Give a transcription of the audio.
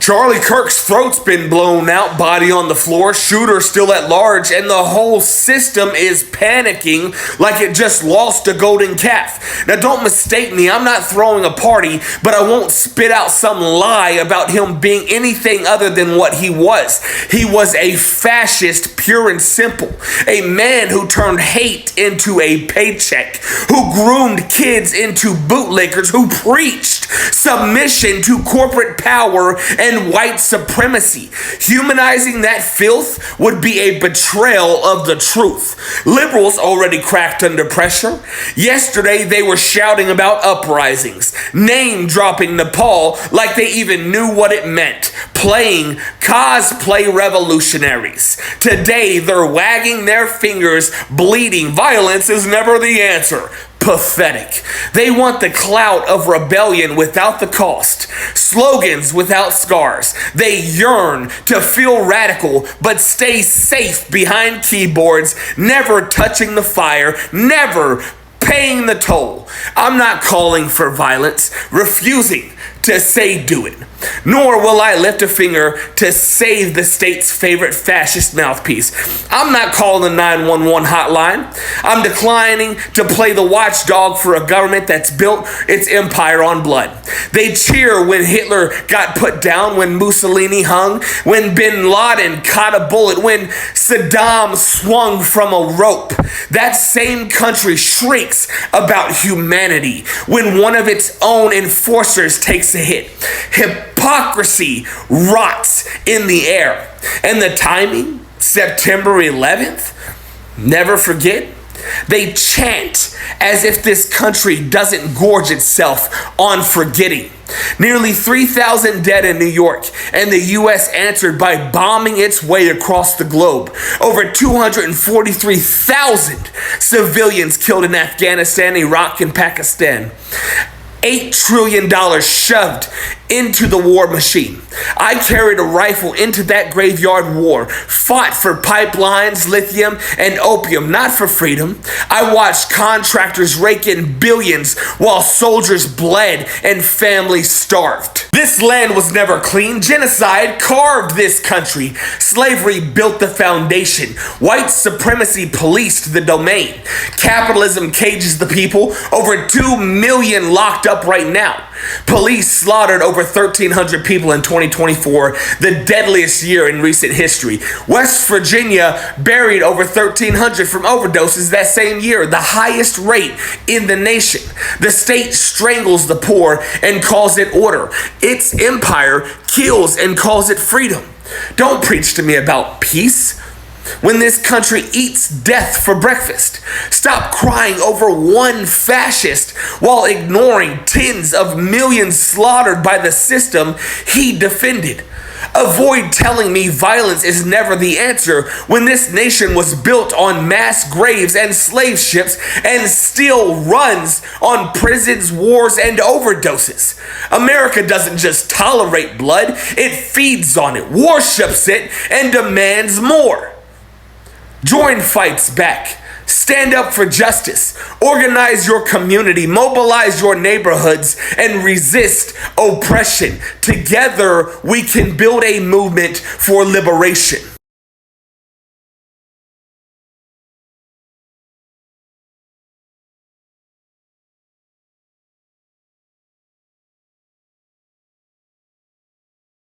Charlie Kirk's throat's been blown out, body on the floor, shooter still at large, and the whole system is panicking like it just lost a golden calf. Now don't mistake me, I'm not throwing a party, but I won't spit out some lie about him being anything other than what he was. He was a fascist, pure and simple. A man who turned hate into a paycheck, who groomed kids into bootlickers, who preached submission to corporate power and white supremacy. Humanizing that filth would be a betrayal of the truth. Liberals already cracked under pressure. Yesterday they were shouting about uprisings, name-dropping Nepal like they even knew what it meant, playing cosplay revolutionaries. Today they're wagging their fingers, bleeding. Violence is never the answer. Pathetic. They want the clout of rebellion without the cost, slogans without scars. They yearn to feel radical but stay safe behind keyboards, never touching the fire, never paying the toll. I'm not calling for violence, refusing to say do it. Nor will I lift a finger to save the state's favorite fascist mouthpiece. I'm not calling the 911 hotline. I'm declining to play the watchdog for a government that's built its empire on blood. They cheer when Hitler got put down, when Mussolini hung, when Bin Laden caught a bullet, when Saddam swung from a rope. That same country shrieks about humanity when one of its own enforcers takes a hit. Hypocrisy rots in the air. And the timing, September 11th, never forget. They chant as if this country doesn't gorge itself on forgetting. Nearly 3,000 dead in New York, and the U.S. answered by bombing its way across the globe. Over 243,000 civilians killed in Afghanistan, Iraq, and Pakistan. $8 trillion shoved into the war machine. I carried a rifle into that graveyard war, fought for pipelines, lithium, and opium, not for freedom. I watched contractors rake in billions while soldiers bled and families starved. This land was never clean. Genocide carved this country. Slavery built the foundation. White supremacy policed the domain. Capitalism cages the people. Over 2 million locked up right now. Police slaughtered over 1,300 people in 2024, the deadliest year in recent history. West Virginia buried over 1,300 from overdoses that same year, the highest rate in the nation. The state strangles the poor and calls it order. Its empire kills and calls it freedom. Don't preach to me about peace when this country eats death for breakfast. Stop crying over one fascist while ignoring tens of millions slaughtered by the system he defended. Avoid telling me violence is never the answer when this nation was built on mass graves and slave ships and still runs on prisons, wars, and overdoses. America doesn't just tolerate blood, it feeds on it, worships it, and demands more. Join fights back. Stand up for justice. Organize your community. Mobilize your neighborhoods and resist oppression. Together, we can build a movement for liberation.